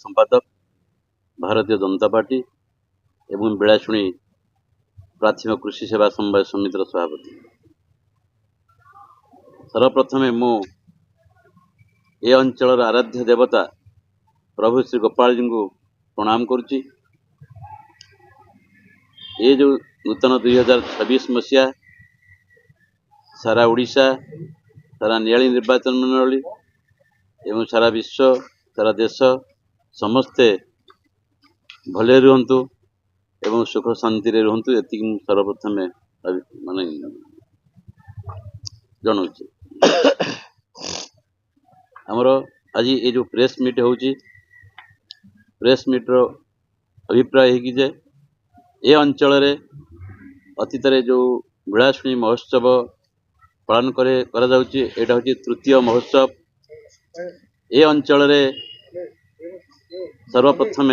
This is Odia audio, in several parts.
संपादक भारतीय जनता पार्टी एवं बेलाशुणी प्राथमिक कृषि सेवा समवाय समितिर सभापति। सर्वप्रथम मु ए अंचल आराध्य देवता प्रभु श्री गोपाल जी को प्रणाम करुच्ची। ये जो नूतन 2026 मसीहा सारा ओडिशा सारा नियाली निर्वाचन मंडली एवं सारा विश्व सारा देश समस्ते भले रुहंतु एवं सुख शांति रे रुहंतु एति सर्वप्रथम माने जनाऊँ। आमर आज ये जो प्रेस मीट होची प्रेस मीट रो अभिप्राय है कि जे ए अंचल रे अतीत जो विलासुणी महोत्सव पालन करा जाउची एटा होची तृतीय महोत्सव। ए अंचल रे सर्वप्रथम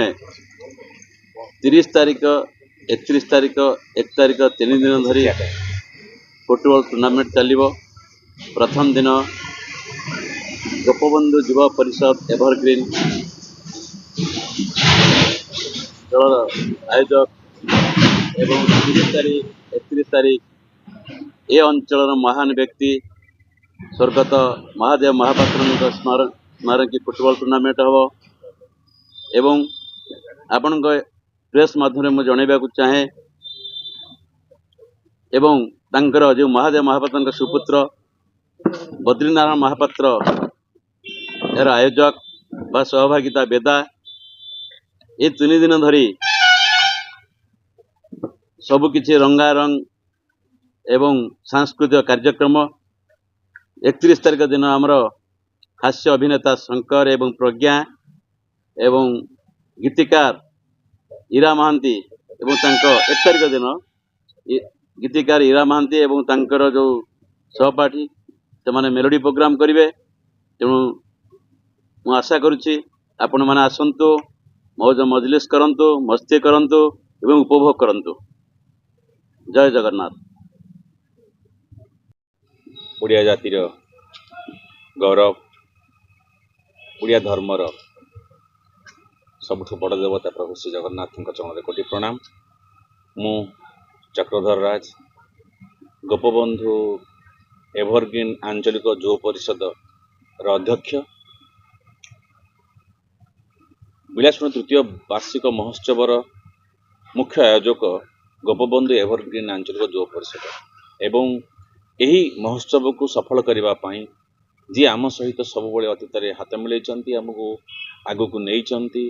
30 तारीख 31 तारीख 1 तारीख 3 दिन धरी फुटबॉल टूर्नामेंट चलिबो। प्रथम दिन गोपबंधु युवा परिषद एवरग्रीन दल आयोजक एवं 30 तारीख 31 तारीख ए अंचल महान व्यक्ति स्वर्गत महादेव महापात्र स्मारकी फुटबॉल टूर्नामेंट हम एवं आपण प्रेस माध्यम में जनइबा चाहे एवं तांकर जो महादेव महापात्र सुपुत्र बद्रीनारायण महापात्र यार आयोजक बा सहभागिता बेदा ये 3 दिन धरी सबकिछि रंगारंग एवं सांस्कृतिक कार्यक्रम 31 तारीख दिन आमर हास्य अभिनेता शंकर एवं प्रज्ञा एवं गीतिकार ईरा महांती एवं 1 तारीख दिन गीतिकार ईरा महांती एवं तांकर जो सहपाठी से माने मेलोडी प्रोग्राम करेंगे। तेणु मु आशा करुच्ची आपण मैंने आसतु मौज मजलिस करंतु मस्ती करंतु एवं उपभोग करंतु। जय जगन्नाथ। ओडिया जातिर गौरव ओडिया धर्मर सबुठ बड़ देवता प्रभु श्री जगन्नाथ चरण कोटि प्रणाम। मु चक्रधर राज गोपबंधु एवरग्रीन आंचलिक युव परिषद अध्यक्ष। विलासुणी तृतीय वार्षिक महोत्सव मुख्य आयोजक गोपबंधु एवरग्रीन आंचलिक युव परिषद एवं यही महोत्सव को सफल करने जी आम सहित सब अतीत हाथ मिलैंती आमको आगु को नहीं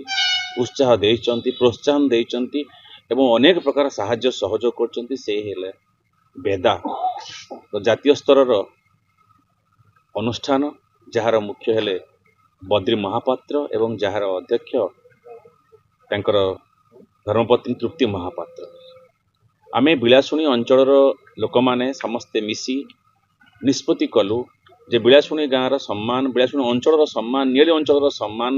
उत्साह देइचंती प्रोत्साहन देइचंती एवं अनेक प्रकार साहाय्य सहयोग करचंती से हेले बेदा तो जातीय स्तर अनुष्ठान जार मुख्य हेले बद्री महापात्र एवं जार अध्यक्ष तांकर धर्मपत्नी तृप्ति महापात्र। आमे विलासुणी अंचल लोक माने समस्ते मिसी निष्पत्ति कलु जे विलासुणी गाँव सम्मान विलासुणी अंचल सम्मान नियाली अंचल सम्मान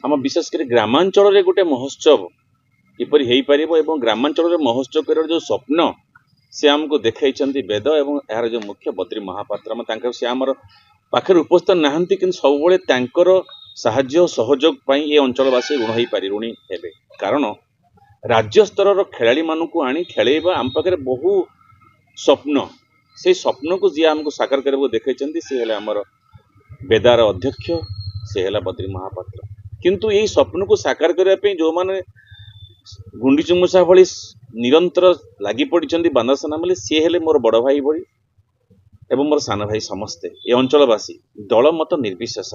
आम विशेषकर ग्रामांचल रे गोटे महोत्सव किपरि हेई परिबो एवं ग्रामांचल रे महोत्सव कर जो स्वप्न से आमको देखाइछंती वेद एवं यार जो मुख्य बद्री महापात्र तांकर से आमर पाखे उपस्थित नहांती कि सब तांकर साहाय्य सहयोग पाई ए अंचलवासी ऋण हो पारि ऋणी हेबे। कारण राज्य स्तर खेलाड़ी मानू आनी खेलैबा आम पाखे बहु स्वप्न से स्वप्न को जी आमको साकार करबो देखाइछंती से हेले आमर बेदार अध्यक्ष से हेला बद्री महापात्र। किंतु यही स्वप्न को साकार करने जो माने गुंडीचुमुसा भली निरंतर लगी पड़ी बांदासना बोले सी हेले मोर बड़ भाई भली एवं मोर सान भाई समस्ते ये अंचलवासी दल मत निर्विशेष।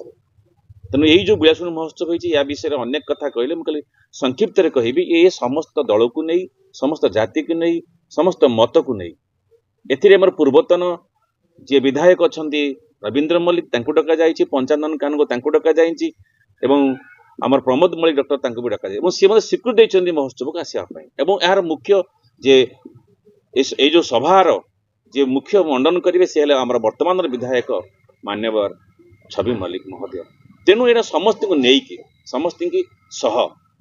तेणु यही जो विलासुणी महोत्सव होती या विषय अनेक कथा कहले मुझे संक्षिप्त कहि ये समस्त दल को नहीं समस्त जाति को नहीं समस्त मत को नहीं एथिरे मोर पूर्वतन जे विधायक अच्छा रवींद्र मल्लिक तांको डका जाइए पंचानन कानगो तांको डका जाइए एवं आमर प्रमोद मल्लिक डॉक्टर तांको भी डका जाए सी मतलब स्वीकृति देते महोत्सव को आसापी एवं यार मुख्य जे ये जो सभार जे मुख्य मंडन करेंगे सी हेले आमर वर्तमान विधायक मान्यवर छवि मल्लिक महोदय। तेणु यहाँ समस्त को लेकिन समस्त की सह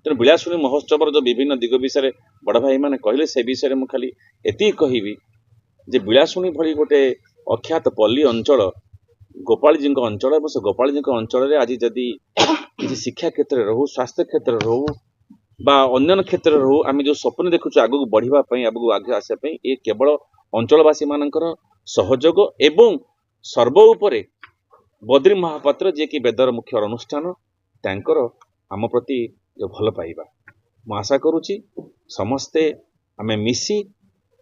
तेणु विलासुणी महोत्सव जो विभिन्न दिग विषय बड़ भाई मैंने कहले से विषय मुझे खाली एति कहबी जे विलासुणी भली गोटे अख्यात पल्ली अंचल ଗୋପାଳଜୀଙ୍କ ଅଞ୍ଚଳ ଏବଂ ସେ ଗୋପାଳଜୀଙ୍କ ଅଞ୍ଚଳରେ ଆଜି ଯଦି କିଛି ଶିକ୍ଷା କ୍ଷେତ୍ରରେ ରହୁ, ସ୍ୱାସ୍ଥ୍ୟ କ୍ଷେତ୍ରରେ ରହୁ ବା ଅନ୍ୟାନ୍ୟ କ୍ଷେତ୍ରରେ ରହୁ, ଆମେ ଯୋଉ ସ୍ୱପ୍ନ ଦେଖୁଛୁ ଆଗକୁ ବଢିବା ପାଇଁ, ଆଗକୁ ଆସିବା ପାଇଁ, ଏ କେବଳ ଅଞ୍ଚଳବାସୀ ମାନଙ୍କର ସହଯୋଗ ଏବଂ ସର୍ବ ଉପରେ ବଦ୍ରି ମହାପାତ୍ର ଯିଏକି ବେଦର ମୁଖ୍ୟ ଅନୁଷ୍ଠାନ ତାଙ୍କର ଆମ ପ୍ରତି ଯୋଉ ଭଲ ପାଇବା, ମୁଁ ଆଶା କରୁଛି ସମସ୍ତେ ଆମେ ମିଶି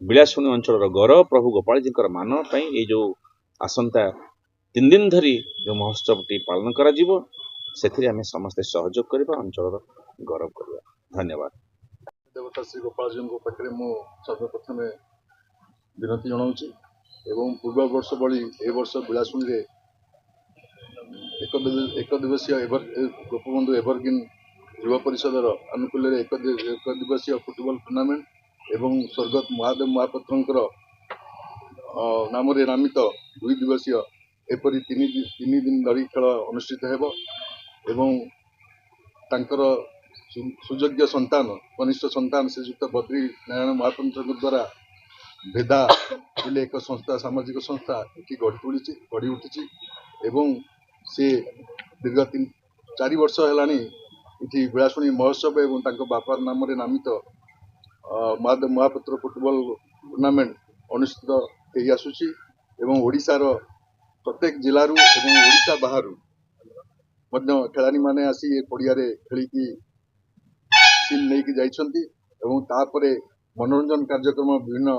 ବିଳାସୁଣୀ ଅଞ୍ଚଳର ଗୌରବ ପ୍ରଭୁ ଗୋପାଳଜୀଙ୍କର ମାନ ପାଇଁ ଏଇ ଯୋଉ ଆସନ୍ତା 3 ଦିନ ଧରି ଯୋଉ ମହୋତ୍ସବଟି ପାଳନ କରାଯିବ ସେଥିରେ ଆମେ ସମସ୍ତେ ସହଯୋଗ କରିବା, ଅଞ୍ଚଳର ଗୌରବ କରିବା। ଧନ୍ୟବାଦ। ଦେବତା ଶ୍ରୀ ଗୋପାଳଜୀଙ୍କ ପାଖରେ ମୁଁ ସର୍ବପ୍ରଥମେ ବିନତି ଜଣାଉଛି ଏବଂ ପୂର୍ବ ବର୍ଷ ଭଳି ଏ ବର୍ଷ ବିଳାସୁଣୀରେ ଏକ ଦିବସୀୟ ଗୋପବନ୍ଧୁ ଏଭରଗ୍ରୀନ୍ ଯୁବ ପରିଷଦର ଆନୁକୂଲ୍ୟରେ ଏକ ଦିବସୀୟ ଫୁଟବଲ ଟୁର୍ଣ୍ଣାମେଣ୍ଟ ଏବଂ ସ୍ୱର୍ଗତ ମହାଦେବ ମହାପାତ୍ରଙ୍କର ନାମରେ ନାମିତ 2 ଦିବସୀୟ ଏପରି 3 ଦିନ ଧରି ଖେଳ ଅନୁଷ୍ଠିତ ହେବ ଏବଂ ତାଙ୍କର ସୁଯୋଗ୍ୟ ସନ୍ତାନ କନିଷ୍ଠ ସନ୍ତାନ ଶ୍ରୀଯୁକ୍ତ ବଦ୍ରି ନାରାୟଣ ମହାପାତ୍ରଙ୍କ ଦ୍ୱାରା ଭେଦା ବୋଲି ଏକ ସଂସ୍ଥା, ସାମାଜିକ ସଂସ୍ଥା ଏଠି ଗଢ଼ି ଉଠିଛି ଏବଂ ସେ ଦୀର୍ଘ 4 ବର୍ଷ ହେଲାଣି ଏଠି ବିଳାସୁଣୀ ମହୋତ୍ସବ ଏବଂ ତାଙ୍କ ବାପାର ନାମରେ ନାମିତ ମହାଦେବ ମହାପାତ୍ର ଫୁଟବଲ ଟୁର୍ଣ୍ଣାମେଣ୍ଟ ଅନୁଷ୍ଠିତ ହେଇ ଆସୁଛି ଏବଂ ଓଡ଼ିଶାର ପ୍ରତ୍ୟେକ ଜିଲ୍ଲାରୁ ଏବଂ ଓଡ଼ିଶା ବାହାରୁ ମଧ୍ୟ ଖେଳାଳିମାନେ ଆସି ଏ ପଡ଼ିଆରେ ଖେଳିକି ସିଲ୍ ନେଇକି ଯାଇଛନ୍ତି ଏବଂ ତାପରେ ମନୋରଞ୍ଜନ କାର୍ଯ୍ୟକ୍ରମ ବିଭିନ୍ନ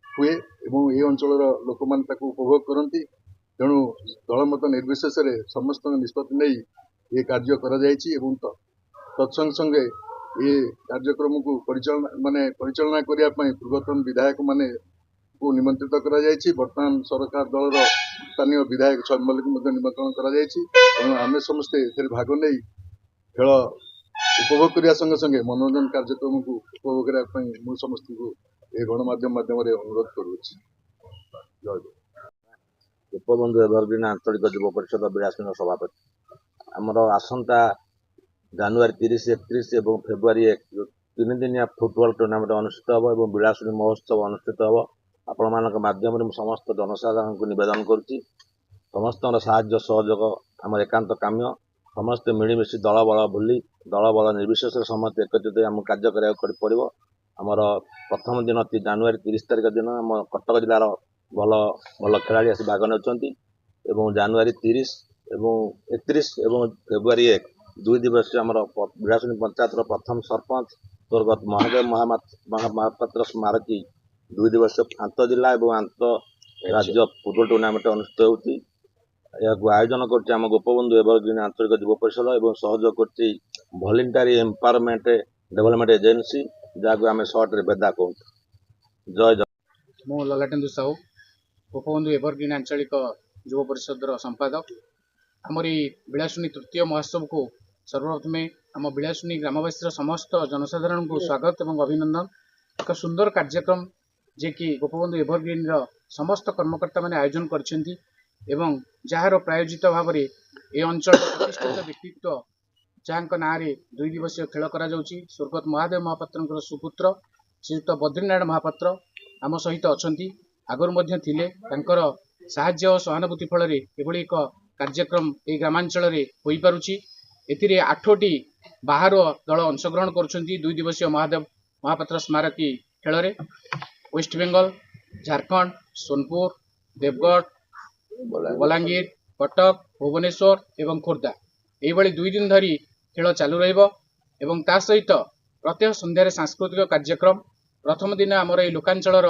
ହୁଏ ଏବଂ ଏ ଅଞ୍ଚଳର ଲୋକମାନେ ତାକୁ ଉପଭୋଗ କରନ୍ତି। ତେଣୁ ଦଳମତ ନିର୍ବିଶେଷରେ ସମସ୍ତଙ୍କ ନିଷ୍ପତ୍ତି ନେଇ ଏ କାର୍ଯ୍ୟ କରାଯାଇଛି ଏବଂ ତତ୍ସଙ୍ଗେ ସଙ୍ଗେ ଏ କାର୍ଯ୍ୟକ୍ରମକୁ ପରିଚାଳନା କରିବା ପାଇଁ ପୂର୍ବତନ ବିଧାୟକମାନଙ୍କୁ ନିମନ୍ତ୍ରିତ କରାଯାଇଛି। ବର୍ତ୍ତମାନ ସରକାର ଦଳର ସ୍ଥାନୀୟ ବିଧାୟକ ଛବି ମଲ୍ଲିକଙ୍କୁ ମଧ୍ୟ ନିମନ୍ତ୍ରଣ କରାଯାଇଛି। ତେଣୁ ଆମେ ସମସ୍ତେ ଏଥିରେ ଭାଗ ନେଇ ଖେଳ ଉପଭୋଗ କରିବା ସଙ୍ଗେ ସଙ୍ଗେ ମନୋରଞ୍ଜନ କାର୍ଯ୍ୟକ୍ରମକୁ ଉପଭୋଗ କରିବା ପାଇଁ ମୁଁ ସମସ୍ତଙ୍କୁ ଏ ଗଣମାଧ୍ୟମ ମାଧ୍ୟମରେ ଅନୁରୋଧ କରୁଅଛି। ଜୟ ଜଗନ୍ନାଥ। ଗୋପବନ୍ଧୁ ଏଭରଗ୍ରୀନ୍ ଆଞ୍ଚଳିକ ଯୁବ ପରିଷଦ ବିଳାସୁଣୀର ସଭାପତି। ଆମର ଆସନ୍ତା ଜାନୁଆରୀ 30, 31 ଏବଂ ଫେବୃଆରୀ 1 3 ଦିନିଆ ଫୁଟବଲ ଟୁର୍ଣ୍ଣାମେଣ୍ଟ ଅନୁଷ୍ଠିତ ହେବ ଏବଂ ବିଳାସୁଣୀ ମହୋତ୍ସବ ଅନୁଷ୍ଠିତ ହେବ। ଆପଣମାନଙ୍କ ମାଧ୍ୟମରେ ମୁଁ ସମସ୍ତ ଜନସାଧାରଣଙ୍କୁ ନିବେଦନ କରୁଛି, ସମସ୍ତଙ୍କର ସାହାଯ୍ୟ ସହଯୋଗ ଆମର ଏକାନ୍ତ କାମ୍ୟ। ସମସ୍ତେ ମିଳିମିଶି ଦଳବଳ ଭୁଲି, ଦଳବଳ ନିର୍ବିଶେଷରେ ସମସ୍ତେ ଏକତ୍ରିତ ହୋଇ ଆମକୁ କାର୍ଯ୍ୟ କରିବାକୁ ପଡ଼ିବ। ଆମର ପ୍ରଥମ ଦିନ ଜାନୁଆରୀ 30 ତାରିଖ ଦିନ ଆମ କଟକ ଜିଲ୍ଲାର ଭଲ ଭଲ ଖେଳାଳି ଆସି ଭାଗ ନେଉଛନ୍ତି ଏବଂ ଜାନୁଆରୀ 30 ଏବଂ 31 ଏବଂ ଫେବୃଆରୀ 1 2 ଦିବସୀୟ ଆମର ବିଳାସୁଣୀ ପଞ୍ଚାୟତର ପ୍ରଥମ ସରପଞ୍ଚ ସ୍ୱର୍ଗତ ମହାଦେବ ମହାପାତ୍ର ସ୍ମାରକୀ 2 ଦିବସୀୟ ଆନ୍ତଃଜିଲ୍ଲା ଏବଂ ଆନ୍ତଃ ରାଜ୍ୟ ଫୁଟବଲ ଟୁର୍ଣ୍ଣାମେଣ୍ଟ ଅନୁଷ୍ଠିତ ହେଉଛି। ଏହାକୁ ଆୟୋଜନ କରୁଛି ଆମ ଗୋପବନ୍ଧୁ ଏଭରଗ୍ରୀନ୍ ଆଞ୍ଚଳିକ ଯୁବ ପରିଷଦ ଏବଂ ସହଯୋଗ କରୁଛି ଭଲେଣ୍ଟାରୀ ଏମ୍ପାୱାରମେଣ୍ଟ ଡେଭଲପମେଣ୍ଟ ଏଜେନ୍ସି, ଯାହାକୁ ଆମେ ସର୍ଟରେ ବେଦା କହୁଛୁ। ଜୟ ଜଗନ୍ନାଥ। ମୁଁ ଲଲାଟେନ୍ଦୁ ସାହୁ, ଗୋପବନ୍ଧୁ ଏଭରଗ୍ରୀନ୍ ଆଞ୍ଚଳିକ ଯୁବ ପରିଷଦର ସମ୍ପାଦକ। ଆମର ଏହି ବିଳାସୁଣୀ ତୃତୀୟ ମହୋତ୍ସବକୁ ସର୍ବପ୍ରଥମେ ଆମ ବିଳାସୁଣୀ ଗ୍ରାମବାସୀର ସମସ୍ତ ଜନସାଧାରଣଙ୍କୁ ସ୍ୱାଗତ ଏବଂ ଅଭିନନ୍ଦନ। ଏକ ସୁନ୍ଦର କାର୍ଯ୍ୟକ୍ରମ ଯିଏକି ଗୋପବନ୍ଧୁ ଏଭରଗ୍ରୀନ୍ର ସମସ୍ତ କର୍ମକର୍ତ୍ତାମାନେ ଆୟୋଜନ କରିଛନ୍ତି ଏବଂ ଯାହାର ପ୍ରାୟୋଜିତ ଭାବରେ ଏ ଅଞ୍ଚଳର ପ୍ରତିଷ୍ଠିତ ବ୍ୟକ୍ତିତ୍ୱ ଯାହାଙ୍କ ନାଁରେ 2 ଦିବସୀୟ ଖେଳ କରାଯାଉଛି, ସ୍ୱର୍ଗତ ମହାଦେବ ମହାପାତ୍ରଙ୍କର ସୁପୁତ୍ର ଶ୍ରୀଯୁକ୍ତ ବଦ୍ରିନାରାୟଣ ମହାପାତ୍ର ଆମ ସହିତ ଅଛନ୍ତି, ଆଗରୁ ମଧ୍ୟ ଥିଲେ। ତାଙ୍କର ସାହାଯ୍ୟ ଓ ସହାନୁଭୂତି ଫଳରେ ଏଭଳି ଏକ କାର୍ଯ୍ୟକ୍ରମ ଏହି ଗ୍ରାମାଞ୍ଚଳରେ ହୋଇପାରୁଛି। ଏଥିରେ 8ଟି ବାହାର ଦଳ ଅଂଶଗ୍ରହଣ କରୁଛନ୍ତି 2 ଦିବସୀୟ ମହାଦେବ ମହାପାତ୍ର ସ୍ମାରକୀ ଖେଳରେ। ୱେଷ୍ଟବେଙ୍ଗଲ, ଝାରଖଣ୍ଡ, ସୋନପୁର, ଦେବଗଡ଼, ବଲାଙ୍ଗୀର, କଟକ, ଭୁବନେଶ୍ୱର ଏବଂ ଖୋର୍ଦ୍ଧା ଏହିଭଳି 2 ଦିନ ଧରି ଖେଳ ଚାଲୁ ରହିବ ଏବଂ ତା ସହିତ ପ୍ରତ୍ୟେକ ସନ୍ଧ୍ୟାରେ ସାଂସ୍କୃତିକ କାର୍ଯ୍ୟକ୍ରମ। ପ୍ରଥମ ଦିନ ଆମର ଏହି ଲୋକାଞ୍ଚଳର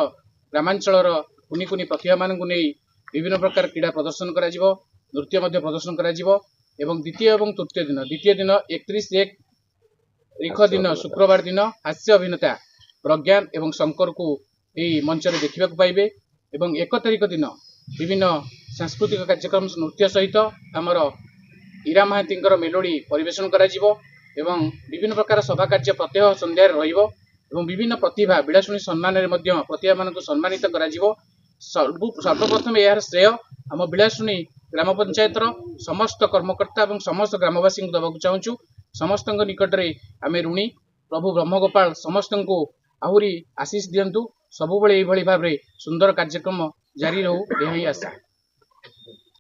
ଗ୍ରାମାଞ୍ଚଳର କୁନି କୁନି ପ୍ରତିଭାମାନଙ୍କୁ ନେଇ ବିଭିନ୍ନ ପ୍ରକାର କ୍ରୀଡ଼ା ପ୍ରଦର୍ଶନ କରାଯିବ, ନୃତ୍ୟ ମଧ୍ୟ ପ୍ରଦର୍ଶନ କରାଯିବ ଏବଂ ଦ୍ୱିତୀୟ ଏବଂ ତୃତୀୟ ଦିନ 31 ଦିନ ଶୁକ୍ରବାର ଦିନ ହାସ୍ୟ ଅଭିନେତା ପ୍ରଜ୍ଞାନ ଏବଂ ଶଙ୍କରକୁ ଏହି ମଞ୍ଚରେ ଦେଖିବାକୁ ପାଇବେ ଏବଂ 1 ତାରିଖ ଦିନ ବିଭିନ୍ନ ସାଂସ୍କୃତିକ କାର୍ଯ୍ୟକ୍ରମ ନୃତ୍ୟ ସହିତ ଆମର ଇରା ମହାନ୍ତିଙ୍କର ମେଲୋଡି ପରିବେଷଣ କରାଯିବ ଏବଂ ବିଭିନ୍ନ ପ୍ରକାର ସଭା କାର୍ଯ୍ୟ ପ୍ରତ୍ୟହ ସନ୍ଧ୍ୟାରେ ରହିବ ଏବଂ ବିଭିନ୍ନ ପ୍ରତିଭା ବିଳାସୁଣୀ ସମ୍ମାନରେ ମଧ୍ୟ ପ୍ରତିଭାମାନଙ୍କୁ ସମ୍ମାନିତ କରାଯିବ। ସର୍ବପ୍ରଥମେ ଏହାର ଶ୍ରେୟ ଆମ ବିଳାସୁଣୀ ଗ୍ରାମ ପଞ୍ଚାୟତର ସମସ୍ତ କର୍ମକର୍ତ୍ତା ଏବଂ ସମସ୍ତ ଗ୍ରାମବାସୀଙ୍କୁ ଦେବାକୁ ଚାହୁଁଛୁ। ସମସ୍ତଙ୍କ ନିକଟରେ ଆମେ ଋଣୀ। ପ୍ରଭୁ ବ୍ରହ୍ମଗୋପାଳ ସମସ୍ତଙ୍କୁ ଆହୁରି ଆଶୀଷ ଦିଅନ୍ତୁ। ସବୁବେଳେ ଏଇଭଳି ଭାବରେ ସୁନ୍ଦର କାର୍ଯ୍ୟକ୍ରମ ଜାରି ରହୁ, ଏହା ହିଁ ଆଶା।